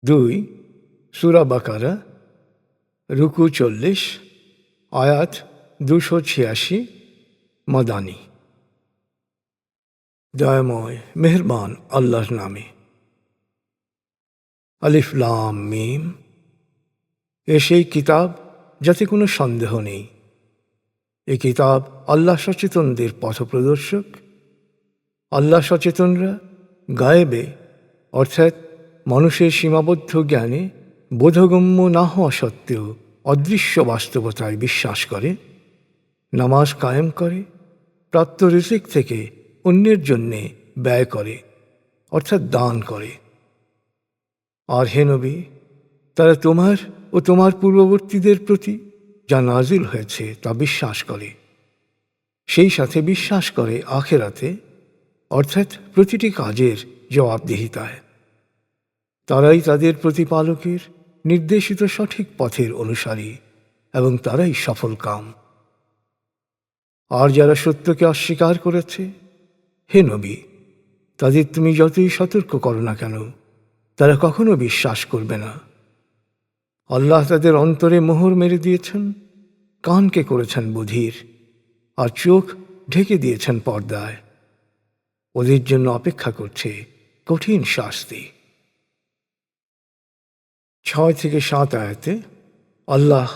2 সূরা বাকারা রুকু 40 আয়াত 286 মাদানী। দয়াময় মেহেরবান আল্লাহর নামে। আলিফ লাম মিম। এ সেই কিতাব যাতে কোনো সন্দেহ নেই। এ কিতাব আল্লাহ সচেতনদের পথপ্রদর্শক। আল্লাহ সচেতনরা গায়েবে অর্থাৎ মানুষের সীমাবদ্ধ জ্ঞানে বোধগম্য না হওয়া সত্ত্বেও অদৃশ্য বাস্তবতায় বিশ্বাস করে, নামাজ কায়েম করে, প্রাপ্ত রিজিক থেকে অন্যের জন্যে ব্যয় করে অর্থাৎ দান করে। আর হে নবী, তারা তোমার ও তোমার পূর্ববর্তীদের প্রতি যা নাজিল হয়েছে তা বিশ্বাস করে, সেই সাথে বিশ্বাস করে আখেরাতে অর্থাৎ প্রতিটি কাজের জবাবদিহিতায়। তারাই তাদের প্রতিপালকের নির্দেশিত সঠিক পথের অনুসারী এবং তারাই সফল কাম। আর যারা সত্যকে অস্বীকার করেছে, হে নবী, তাদের তুমি যতই সতর্ক করো না কেন, তারা কখনো বিশ্বাস করবে না। আল্লাহ তাদের অন্তরে মোহর মেরে দিয়েছেন, কানকে করেছেন বধির, আর চোখ ঢেকে দিয়েছেন পর্দায়। ওদের জন্য অপেক্ষা করছে কঠিন শাস্তি। 6 থেকে 7 আয়াতে আল্লাহ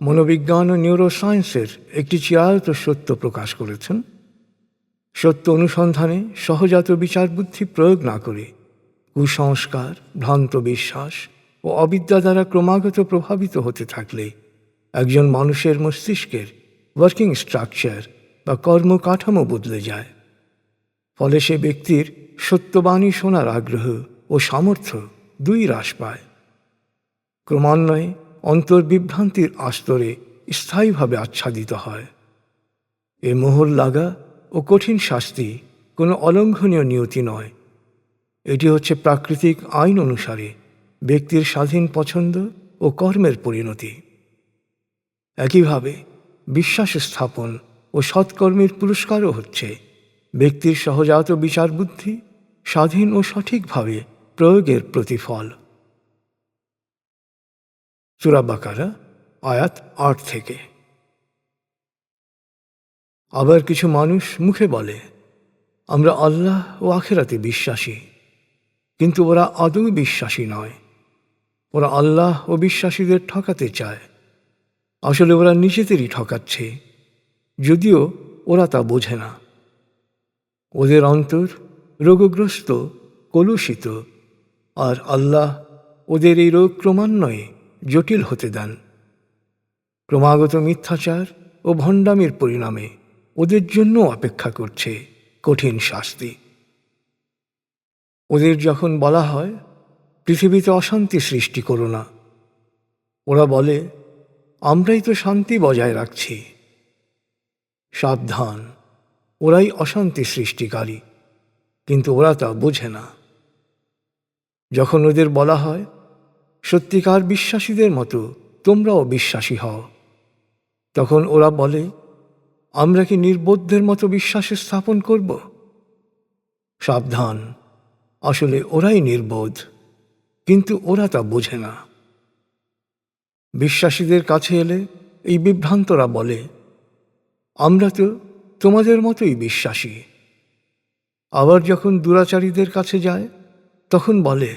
মনোবিজ্ঞান ও নিউরোসায়েন্সের একটি চিরায়ত সত্য প্রকাশ করেছেন। সত্য অনুসন্ধানে সহজাত বিচার বুদ্ধি প্রয়োগ না করে কুসংস্কার, ভ্রান্ত বিশ্বাস ও অবিদ্যা দ্বারা ক্রমাগত প্রভাবিত হতে থাকলে একজন মানুষের মস্তিষ্কের ওয়ার্কিং স্ট্রাকচার বা কর্মকাঠামো বদলে যায়। ফলে সে ব্যক্তির সত্যবাণী শোনার আগ্রহ ও সামর্থ্য দুই হ্রাস পায়। ক্রমান্বয়ে অন্তর্বিভ্রান্তির আস্তরে স্থায়ীভাবে আচ্ছাদিত হয়। এ মোহর লাগা ও কঠিন শাস্তি কোনো অলঙ্ঘনীয় নিয়তি নয়। এটি হচ্ছে প্রাকৃতিক আইন অনুসারে ব্যক্তির স্বাধীন পছন্দ ও কর্মের পরিণতি। একইভাবে বিশ্বাস স্থাপন ও সৎকর্মের পুরস্কারও হচ্ছে ব্যক্তির সহজাত বিচার বুদ্ধি স্বাধীন ও সঠিকভাবে প্রয়োগের প্রতিফল। সূরা বাকারা আয়াত 8 থেকে। আবার কিছু মানুষ মুখে বলে, আমরা আল্লাহ ও আখেরাতে বিশ্বাসী, কিন্তু ওরা আদৌ বিশ্বাসী নয়। ওরা আল্লাহ ও বিশ্বাসীদের ঠকাতে চায়। আসলে ওরা নিজেদেরই ঠকাচ্ছে, যদিও ওরা তা বোঝে না। ওদের অন্তর রোগগ্রস্ত, কলুষিত, আর আল্লাহ ওদের এই রোগ ক্রমান্বয়ে জটিল হতে দেন। ক্রমাগত মিথ্যাচার ও ভণ্ডামির পরিণামে ওদের জন্য অপেক্ষা করছে কঠিন শাস্তি। ওদের যখন বলা হয় পৃথিবীতে অশান্তি সৃষ্টি করো না, ওরা বলে আমরাই তো শান্তি বজায় রাখছি। সাবধান, ওরাই অশান্তি সৃষ্টিকারী, কিন্তু ওরা তা বোঝে না। যখন ওদের বলা হয় সত্যিকার বিশ্বাসীদের মতো তোমরাও বিশ্বাসী হও, তখন ওরা বলে আমরা কি নির্বোধদের মতো বিশ্বাস স্থাপন করব? সাবধান, আসলে ওরাই নির্বোধ, কিন্তু ওরা তা বোঝে না। বিশ্বাসীদের কাছে এলে এই বিভ্রান্তরা বলে আমরা তো তোমাদের মতোই বিশ্বাসী। আবার যখন দুরাচারীদের কাছে যায় তখন বলে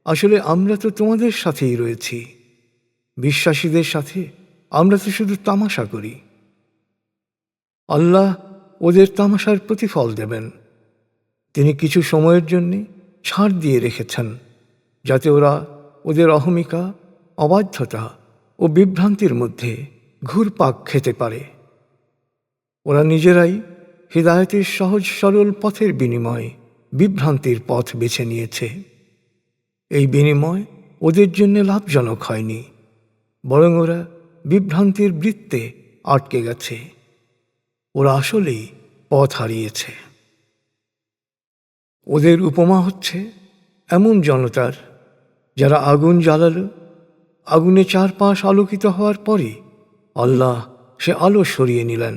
আসলে আমরা তো তোমাদের সাথেই রয়েছি। বিশ্বাসীদের সাথে আমরা তো শুধু তামাশা করি। আল্লাহ ওদের তামাশার প্রতিফল দেবেন। তিনি কিছু সময়ের জন্য ছাড় দিয়ে রেখেছেন, যাতে ওরা ওদের অহমিকা, অবাধ্যতা ও বিভ্রান্তির মধ্যে ঘুরপাক খেতে পারে। ওরা নিজেরাই হিদায়াতের সহজ সরল পথের বিনিময়ে বিভ্রান্তির পথ বেছে নিয়েছে। এই বিনিময় ওদের জন্য লাভজনক হয়নি, বরং ওরা বিভ্রান্তির বৃত্তে আটকে গেছে। ওরা আসলেই পথ হারিয়েছে। ওদের উপমা হচ্ছে এমন জনতার যারা আগুন জ্বালালো, আগুনে চারপাশ আলোকিত হওয়ার পরে আল্লাহ সে আলো সরিয়ে নিলেন।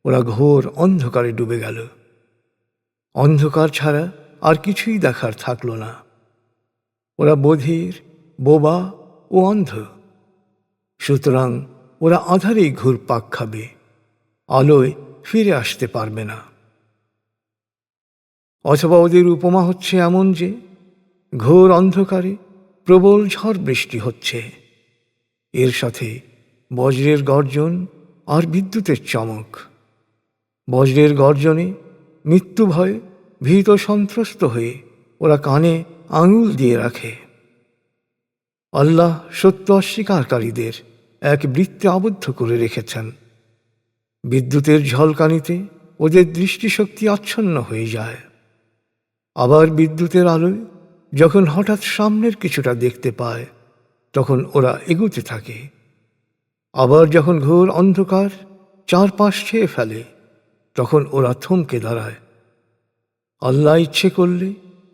ওরা ঘোর অন্ধকারে ডুবে গেল। অন্ধকার ছাড়া আর কিছুই দেখার থাকল না। ওরা বধির, বোবা ও অন্ধ। সুতরাং ওরা আঁধারেই ঘুরপাক খাবে, আলোয় ফিরে আসতে পারবে না। অথবা ওদের উপমা হচ্ছে এমন যে ঘোর অন্ধকারে প্রবল ঝড় বৃষ্টি হচ্ছে, এর সাথে বজ্রের গর্জন আর বিদ্যুতের চমক। বজ্রের গর্জনে মৃত্যু ভয়ে ভীত সন্ত্রস্ত হয়ে ওরা কানে আঙুল দিয়ে রাখে। আল্লাহ সত্য অস্বীকারীদের এক বৃত্তে আবদ্ধ করে রেখেছেন। বিদ্যুতের ঝলকানিতে ওদের দৃষ্টিশক্তি আচ্ছন্ন হয়ে যায়। আবার বিদ্যুতের আলোয় যখন হঠাৎ সামনের কিছুটা দেখতে পায়, তখন ওরা এগুতে থাকে। আবার যখন ঘোর অন্ধকার চারপাশ ছেয়ে ফেলে, তখন ওরা থমকে দাঁড়ায়। আল্লাহ ইচ্ছে করলে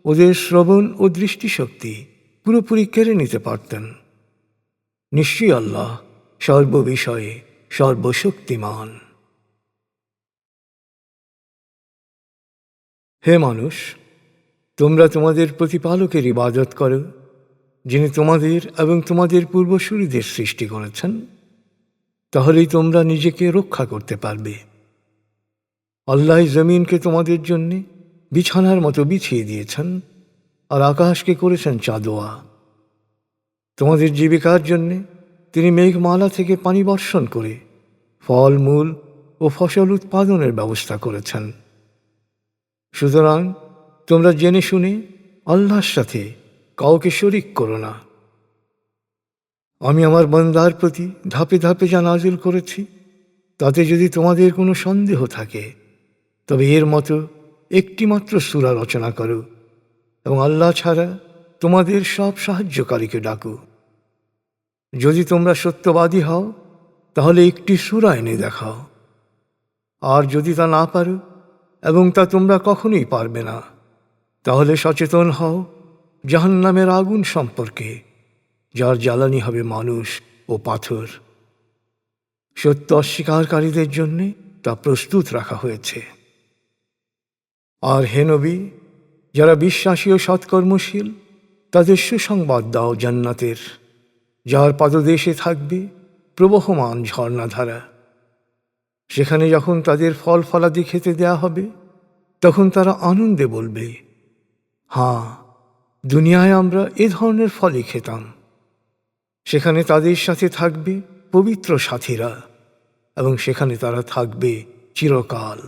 ওদের শ্রবণ ও দৃষ্টিশক্তি পুরোপুরি কেড়ে নিতে পারতেন। নিশ্চয়ই আল্লাহ সর্ববিষয়ে সর্বশক্তিমান। হে মানুষ, তোমরা তোমাদের প্রতিপালকের ইবাদত করো, যিনি তোমাদের এবং তোমাদের পূর্বসূরীদের সৃষ্টি করেছেন। তাহলেই তোমরা নিজেকে রক্ষা করতে পারবে। আল্লাহ জমিনকে তোমাদের জন্য বিছানার মতো বিছিয়ে দিয়েছেন, আর আকাশকে করেছেন চাঁদোয়া। তোমাদের জীবিকার জন্যে তিনি মেঘমালা থেকে পানি বর্ষণ করে ফল মূল ও ফসল উৎপাদনের ব্যবস্থা করেছেন। সুতরাং তোমরা জেনে শুনে আল্লাহর সাথে কাউকে শরিক করো না। আমি আমার বান্দার প্রতি ধাপে ধাপে যা নাজিল করেছি, তাতে যদি তোমাদের কোনো সন্দেহ থাকে, তবে এর মতো একটিমাত্র সূরা রচনা করো এবং আল্লাহ ছাড়া তোমাদের সব সাহায্যকারীকে ডাকো। যদি তোমরা সত্যবাদী হও, তাহলে একটি সূরা এনে দেখাও। আর যদি তা না পারো, এবং তা তোমরা কখনোই পারবে না, তাহলে সচেতন হও জাহান্নামের আগুন সম্পর্কে, যার জ্বালানি হবে মানুষ ও পাথর। সত্য অস্বীকারীদের জন্য তা প্রস্তুত রাখা হয়েছে। আর হে নবী, যারা বিশ্বাসী ও সৎকর্মশীল, তাদের সুসংবাদ দাও জান্নাতের, যার পাদদেশে থাকবে প্রবহমান ঝর্ণাধারা। সেখানে যখন তাদের ফল ফলাদি খেতে দেয়া হবে, তখন তারা আনন্দে বলবে, হ্যাঁ, দুনিয়ায় আমরা এ ধরনের ফলই খেতাম। সেখানে তাদের সাথে থাকবে পবিত্র সাথীরা, এবং সেখানে তারা থাকবে চিরকাল।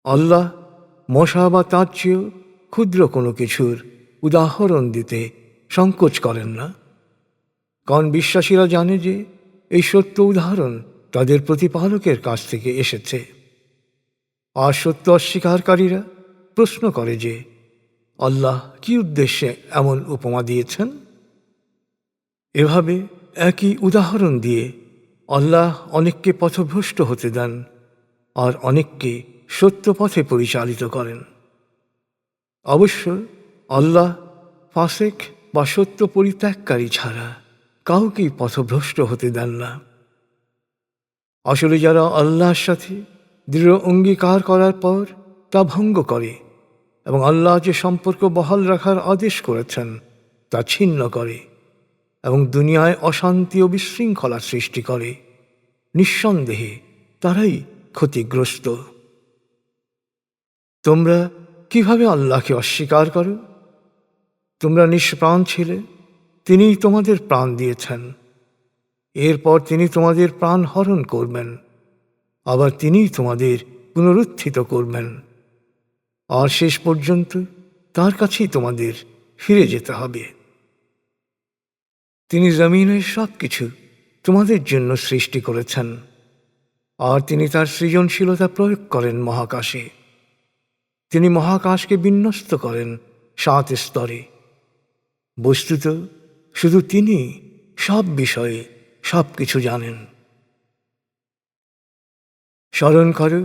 আল্লাহ মশা বা তার চেয়েও ক্ষুদ্র কোনো কিছুর উদাহরণ দিতে সংকোচ করেন না, কারণ বিশ্বাসীরা জানে যে এই সত্য উদাহরণ তাদের প্রতিপালকের কাছ থেকে এসেছে। আর সত্য অস্বীকারীরা প্রশ্ন করে যে আল্লাহ কি উদ্দেশ্যে এমন উপমা দিয়েছেন। এভাবে একই উদাহরণ দিয়ে আল্লাহ অনেককে পথভ্রষ্ট হতে দেন, আর অনেককে সত্য পথে পরিচালিত করেন। অবশ্য আল্লাহ ফাসেক বা সত্য পরিত্যাগকারী ছাড়া কাউকেই পথভ্রষ্ট হতে দেন না। আসলে যারা আল্লাহর সাথে দৃঢ় অঙ্গীকার করার পর তা ভঙ্গ করে এবং আল্লাহ যে সম্পর্ক বহাল রাখার আদেশ করেছেন তা ছিন্ন করে এবং দুনিয়ায় অশান্তি ও বিশৃঙ্খলা সৃষ্টি করে, নিঃসন্দেহে তারাই ক্ষতিগ্রস্ত। তোমরা কিভাবে আল্লাহকে অস্বীকার করো? তোমরা নিষ্প্রাণ ছিলে, তিনিই তোমাদের প্রাণ দিয়েছেন। এরপর তিনি তোমাদের প্রাণ হরণ করবেন, আবার তিনিই তোমাদের পুনরুত্থিত করবেন, আর শেষ পর্যন্ত তার কাছেই তোমাদের ফিরে যেতে হবে। তিনি জমিনের সব কিছু তোমাদের জন্য সৃষ্টি করেছেন, আর তিনি তার সৃজনশীলতা প্রয়োগ করেন মহাকাশে। তিনি মহাকাশকে বিন্যস্ত করেন 7 স্তরে। বস্তুত শুধু তিনি সব বিষয়ে সব কিছু জানেন। স্মরণ করো,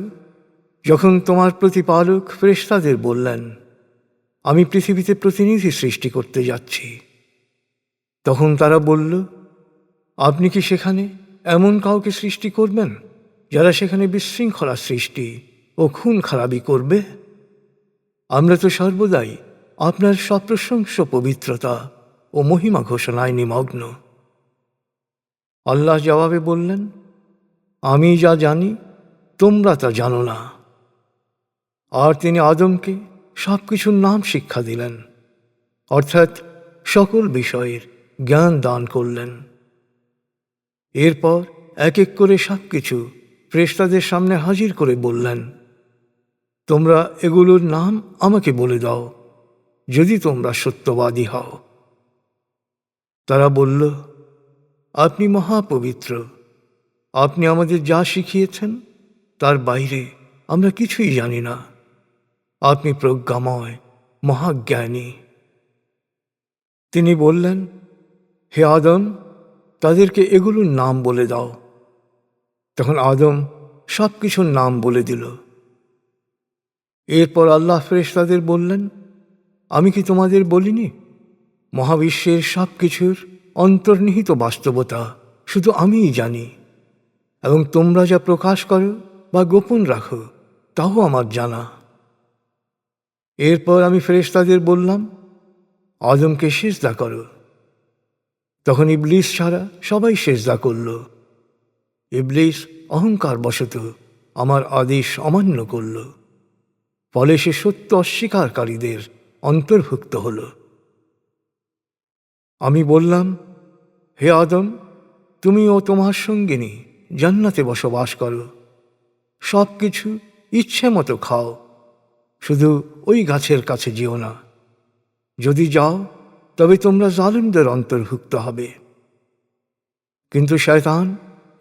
যখন তোমার প্রতিপালক ফেরেশতাদের বললেন, আমি পৃথিবীতে প্রতিনিধি সৃষ্টি করতে যাচ্ছি। তখন তারা বলল, আপনি কি সেখানে এমন কাউকে সৃষ্টি করবেন যারা সেখানে বিশৃঙ্খলা সৃষ্টি ও খুন খারাপি করবে? আমরা তো সর্বদাই আপনার সপ্রশংস পবিত্রতা ও মহিমা ঘোষণায় নিমগ্ন। আল্লাহ জবাবে বললেন, আমি যা জানি তোমরা তা জানো না। আর তিনি আদমকে সব কিছুর নাম শিক্ষা দিলেন, অর্থাৎ সকল বিষয়ের জ্ঞান দান করলেন। এরপর এক এক করে সব কিছু ফেরেশতাদের সামনে হাজির করে বললেন, তোমরা এগুলোর নাম আমাকে বলে দাও, যদি তোমরা সত্যবাদী হও। তারা বলল, আপনি মহাপবিত্র, আপনি আমাদের যা শিখিয়েছেন তার বাইরে আমরা কিছুই জানি না। আপনি প্রজ্ঞাময়, মহাজ্ঞানী। তিনি বললেন, হে আদম, তাদেরকে এগুলোর নাম বলে দাও। তখন আদম সব কিছুর নাম বলে দিল। এরপর আল্লাহ ফেরেশতাদের বললেন, আমি কি তোমাদের বলিনি মহাবিশ্বের সব কিছুর অন্তর্নিহিত বাস্তবতা শুধু আমিই জানি, এবং তোমরা যা প্রকাশ করো বা গোপন রাখো তাও আমার জানা। এরপর আমি ফেরেশতাদের বললাম, আদমকে সিজদা করো। তখন ইবলিস ছাড়া সবাই সিজদা করল। ইবলিস অহংকার বশত আমার আদেশ অমান্য করল, ফলে সে সত্য অস্বীকারীদের অন্তর্ভুক্ত হল। আমি বললাম, হে আদম, তুমি ও তোমার সঙ্গিনী জান্নাতে বসবাস করো, সব কিছু ইচ্ছে মতো খাও, শুধু ওই গাছের কাছে যেও না। যদি যাও তবে তোমরা জালিমদের অন্তর্ভুক্ত হবে। কিন্তু শয়তান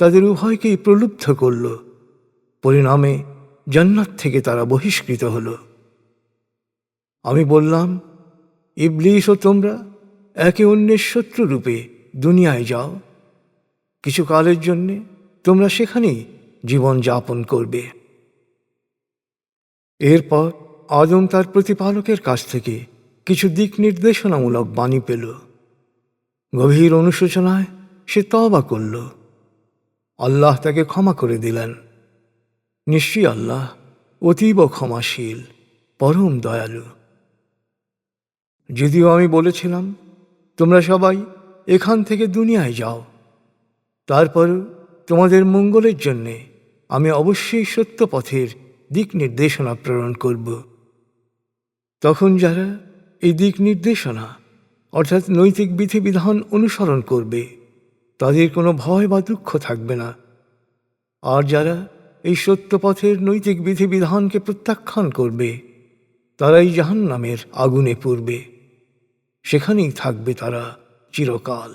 তাদের উভয়কেই প্রলুব্ধ করল, পরিণামে জান্নাত থেকে তারা বহিষ্কৃত হল। আমি বললাম, ইবলিস ও তোমরা একে অন্যের শত্রুরূপে দুনিয়ায় যাও, কিছু কালের জন্যে তোমরা সেখানেই জীবন যাপন করবে। এরপর আদম তার প্রতিপালকের কাছ থেকে কিছু দিক নির্দেশনামূলক বাণী পেল। গভীর অনুশোচনায় সে তওবা করল। আল্লাহ তাকে ক্ষমা করে দিলেন। নিশ্চয়ই আল্লাহ অতীব ক্ষমাশীল, পরম দয়ালু। যদিও আমি বলেছিলাম, তোমরা সবাই এখান থেকে দুনিয়ায় যাও, তারপর তোমাদের মঙ্গলের জন্যে আমি অবশ্যই সত্য পথের দিক নির্দেশনা প্রেরণ করব। তখন যারা এই দিক নির্দেশনা অর্থাৎ নৈতিক বিধিবিধান অনুসরণ করবে তাদের কোনো ভয় বা দুঃখ থাকবে না। আর যারা এই সত্য পথের নৈতিক বিধিবিধানকে প্রত্যাখ্যান করবে তারাই জাহান্নামের আগুনে পুড়বে, সেখানেই থাকবে তারা চিরকাল।